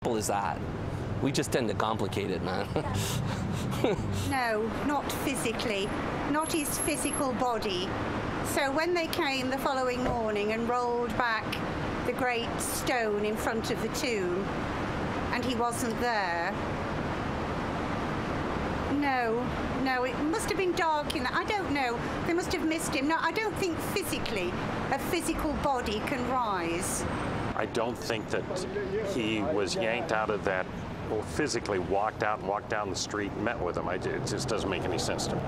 simple as that. We just tend to complicate it, man. No, not physically, not his physical body. So when they came the following morning and rolled back the great stone in front of the tomb, and he wasn't there, no, it must have been dark in that. I don't know. They must have missed him. No, I don't think physically a physical body can rise. I don't think that he was yanked out of that, or physically walked out and walked down the street and met with him. It just doesn't make any sense to me.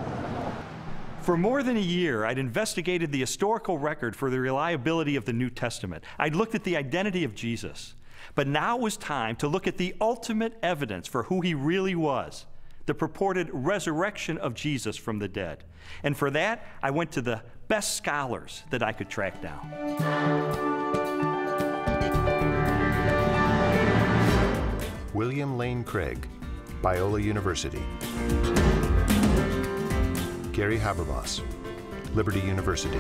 For more than a year, I'd investigated the historical record for the reliability of the New Testament. I'd looked at the identity of Jesus. But now was time to look at the ultimate evidence for who he really was, the purported resurrection of Jesus from the dead. And for that, I went to the best scholars that I could track down. William Lane Craig, Biola University. Gary Habermas, Liberty University.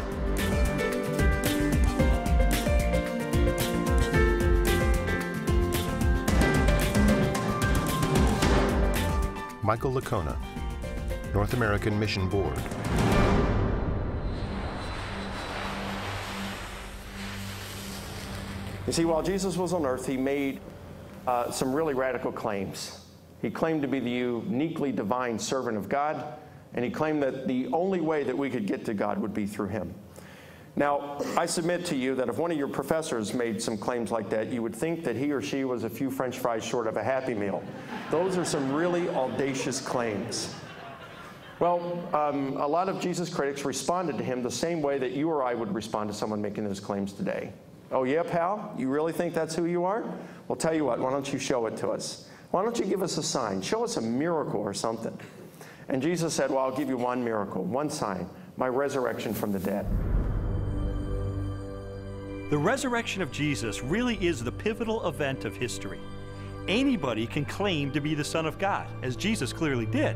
Michael Licona, North American Mission Board. You see, while Jesus was on earth, he made some really radical claims. He claimed to be the uniquely divine servant of God, and he claimed that the only way that we could get to God would be through him. Now, I submit to you that if one of your professors made some claims like that, you would think that he or she was a few French fries short of a Happy Meal. Those are some really audacious claims. Well, a lot of Jesus critics responded to him the same way that you or I would respond to someone making those claims today. Oh yeah, pal? You really think that's who you are? Well, tell you what, why don't you show it to us? Why don't you give us a sign? Show us a miracle or something. And Jesus said, well, I'll give you one miracle, one sign, my resurrection from the dead. The resurrection of Jesus really is the pivotal event of history. Anybody can claim to be the Son of God, as Jesus clearly did.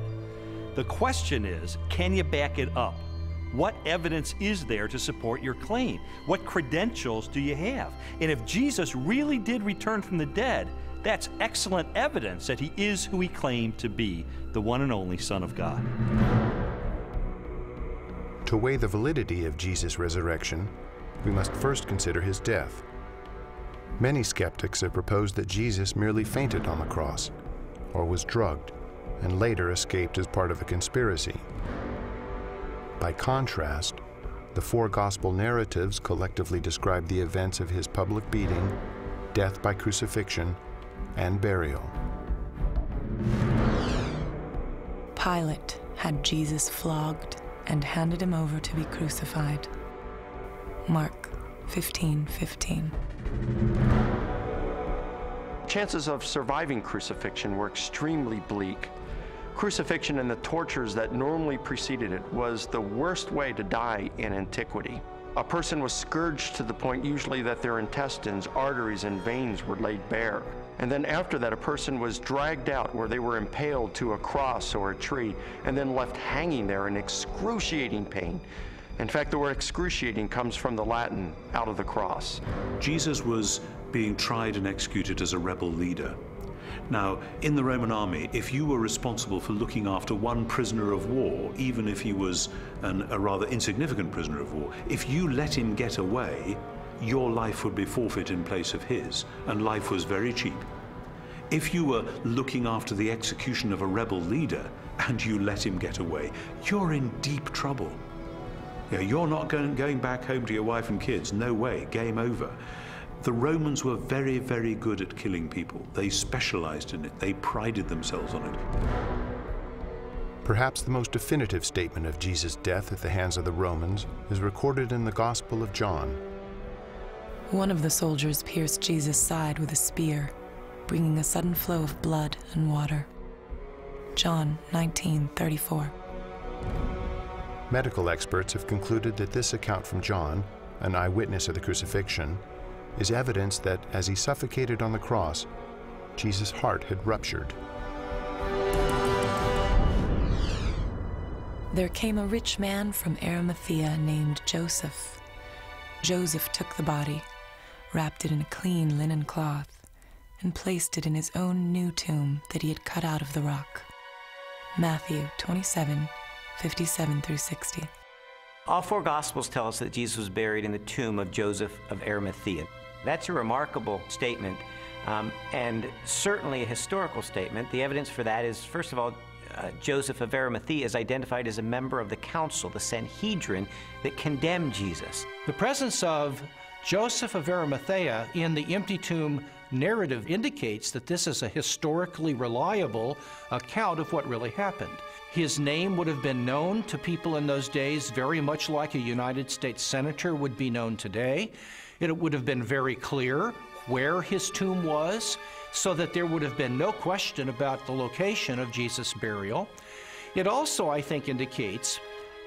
The question is, can you back it up? What evidence is there to support your claim? What credentials do you have? And if Jesus really did return from the dead, that's excellent evidence that he is who he claimed to be, the one and only Son of God. To weigh the validity of Jesus' resurrection, we must first consider his death. Many skeptics have proposed that Jesus merely fainted on the cross, or was drugged, and later escaped as part of a conspiracy. By contrast, the four gospel narratives collectively describe the events of his public beating, death by crucifixion, and burial. Pilate had Jesus flogged and handed him over to be crucified. Mark 15:15. Chances of surviving crucifixion were extremely bleak. Crucifixion and the tortures that normally preceded it was the worst way to die in antiquity. A person was scourged to the point usually that their intestines, arteries, and veins were laid bare. And then after that, a person was dragged out where they were impaled to a cross or a tree and then left hanging there in excruciating pain. In fact, the word excruciating comes from the Latin, out of the cross. Jesus was being tried and executed as a rebel leader. Now, in the Roman army, if you were responsible for looking after one prisoner of war, even if he was a rather insignificant prisoner of war, if you let him get away, your life would be forfeit in place of his, and life was very cheap. If you were looking after the execution of a rebel leader and you let him get away, you're in deep trouble. You're not going back home to your wife and kids. No way, game over. The Romans were very, very good at killing people. They specialized in it. They prided themselves on it. Perhaps the most definitive statement of Jesus' death at the hands of the Romans is recorded in the Gospel of John. One of the soldiers pierced Jesus' side with a spear, bringing a sudden flow of blood and water. John 19:34. Medical experts have concluded that this account from John, an eyewitness of the crucifixion, is evidence that as he suffocated on the cross, Jesus' heart had ruptured. There came a rich man from Arimathea named Joseph. Joseph took the body, wrapped it in a clean linen cloth, and placed it in his own new tomb that he had cut out of the rock. Matthew 27, 57 through 60. All four Gospels tell us that Jesus was buried in the tomb of Joseph of Arimathea. That's a remarkable statement, and certainly a historical statement. The evidence for that is, first of all, Joseph of Arimathea is identified as a member of the council, the Sanhedrin, that condemned Jesus. The presence of Joseph of Arimathea in the empty tomb narrative indicates that this is a historically reliable account of what really happened. His name would have been known to people in those days very much like a United States senator would be known today. It would have been very clear where his tomb was, so that there would have been no question about the location of Jesus' burial. It also, I think, indicates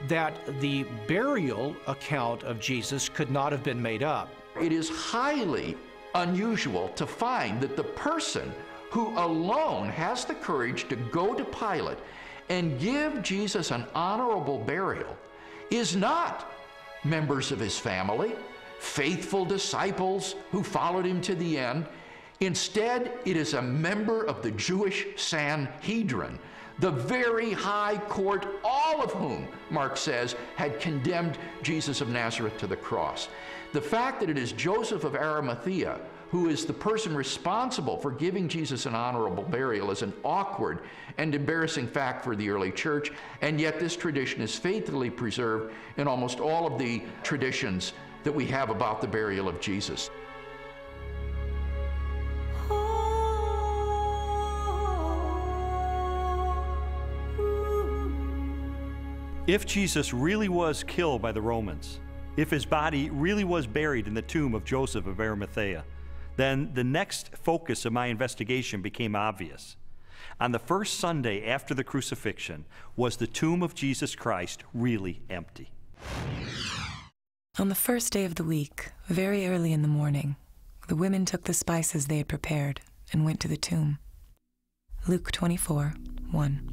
that the burial account of Jesus could not have been made up. It is highly unusual to find that the person who alone has the courage to go to Pilate and give Jesus an honorable burial is not members of his family, faithful disciples who followed him to the end. Instead, it is a member of the Jewish Sanhedrin, the very high court, all of whom, Mark says, had condemned Jesus of Nazareth to the cross. The fact that it is Joseph of Arimathea who is the person responsible for giving Jesus an honorable burial is an awkward and embarrassing fact for the early church, and yet this tradition is faithfully preserved in almost all of the traditions that we have about the burial of Jesus. If Jesus really was killed by the Romans, if his body really was buried in the tomb of Joseph of Arimathea, then the next focus of my investigation became obvious. On the first Sunday after the crucifixion, was the tomb of Jesus Christ really empty? On the first day of the week, very early in the morning, the women took the spices they had prepared and went to the tomb. Luke 24, 1.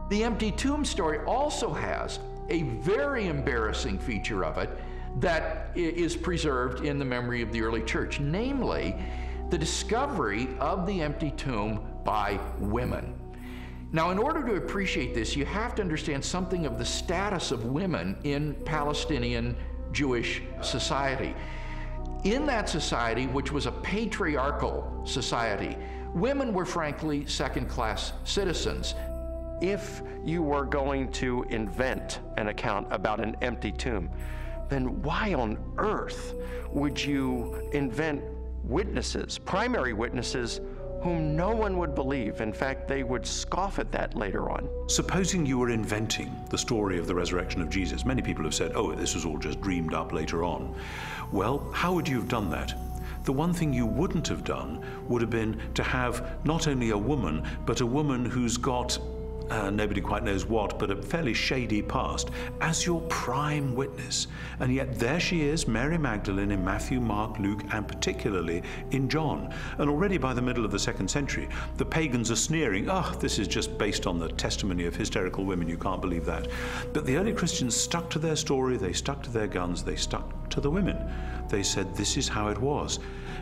The empty tomb story also has a very embarrassing feature of it that is preserved in the memory of the early church, namely the discovery of the empty tomb by women. Now, in order to appreciate this, you have to understand something of the status of women in Palestinian Jewish society. In that society, which was a patriarchal society, women were frankly second-class citizens. If you were going to invent an account about an empty tomb, then why on earth would you invent witnesses, primary witnesses, whom no one would believe? In fact, they would scoff at that later on. Supposing you were inventing the story of the resurrection of Jesus, many people have said, oh, this was all just dreamed up later on. Well, how would you have done that? The one thing you wouldn't have done would have been to have not only a woman, but a woman who's got nobody quite knows what, but a fairly shady past, as your prime witness. And yet there she is, Mary Magdalene, in Matthew, Mark, Luke, and particularly in John. And already by the middle of the 2nd century, the pagans are sneering, oh, this is just based on the testimony of hysterical women, you can't believe that. But the early Christians stuck to their story, they stuck to their guns, they stuck to the women. They said, this is how it was.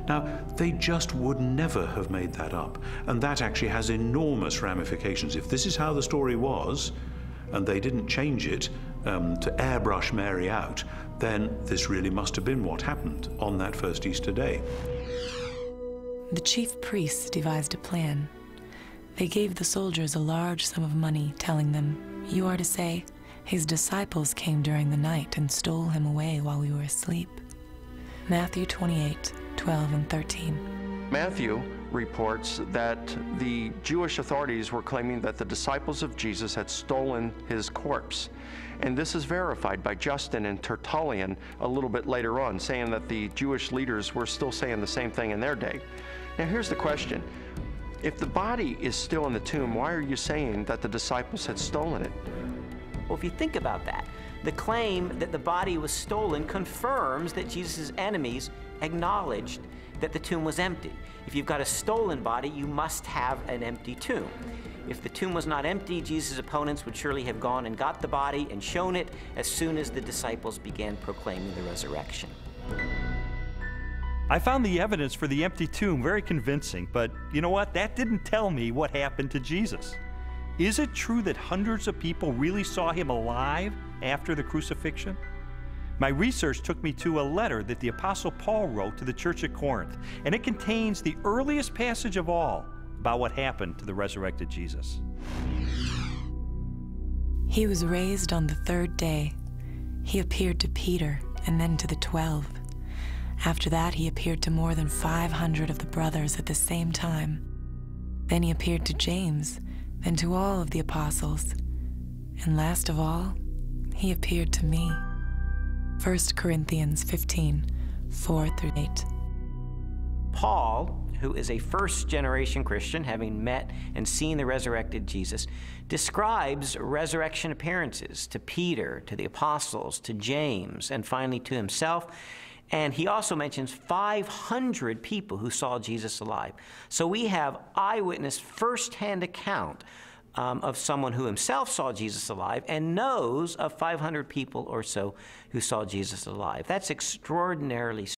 Now, they just would never have made that up. And that actually has enormous ramifications. If this is how the story was, and they didn't change it to airbrush Mary out, then this really must have been what happened on that first Easter day. The chief priests devised a plan. They gave the soldiers a large sum of money, telling them, you are to say, his disciples came during the night and stole him away while we were asleep. Matthew 28, 12 and 13. Matthew reports that the Jewish authorities were claiming that the disciples of Jesus had stolen his corpse. And this is verified by Justin and Tertullian a little bit later on, saying that the Jewish leaders were still saying the same thing in their day. Now here's the question. If the body is still in the tomb, why are you saying that the disciples had stolen it? Well, if you think about that, the claim that the body was stolen confirms that Jesus' enemies acknowledged that the tomb was empty. If you've got a stolen body, you must have an empty tomb. If the tomb was not empty, Jesus' opponents would surely have gone and got the body and shown it as soon as the disciples began proclaiming the resurrection. I found the evidence for the empty tomb very convincing, but you know what? That didn't tell me what happened to Jesus. Is it true that hundreds of people really saw him alive after the crucifixion? My research took me to a letter that the Apostle Paul wrote to the church at Corinth, and it contains the earliest passage of all about what happened to the resurrected Jesus. He was raised on the third day. He appeared to Peter and then to the 12. After that, he appeared to more than 500 of the brothers at the same time. Then he appeared to James, then to all of the apostles. And last of all, he appeared to me. 1 Corinthians 15, 4-8. Paul, who is a first-generation Christian, having met and seen the resurrected Jesus, describes resurrection appearances to Peter, to the apostles, to James, and finally to himself. And he also mentions 500 people who saw Jesus alive. So we have eyewitness first-hand account of someone who himself saw Jesus alive and knows of 500 people or so who saw Jesus alive. That's extraordinarily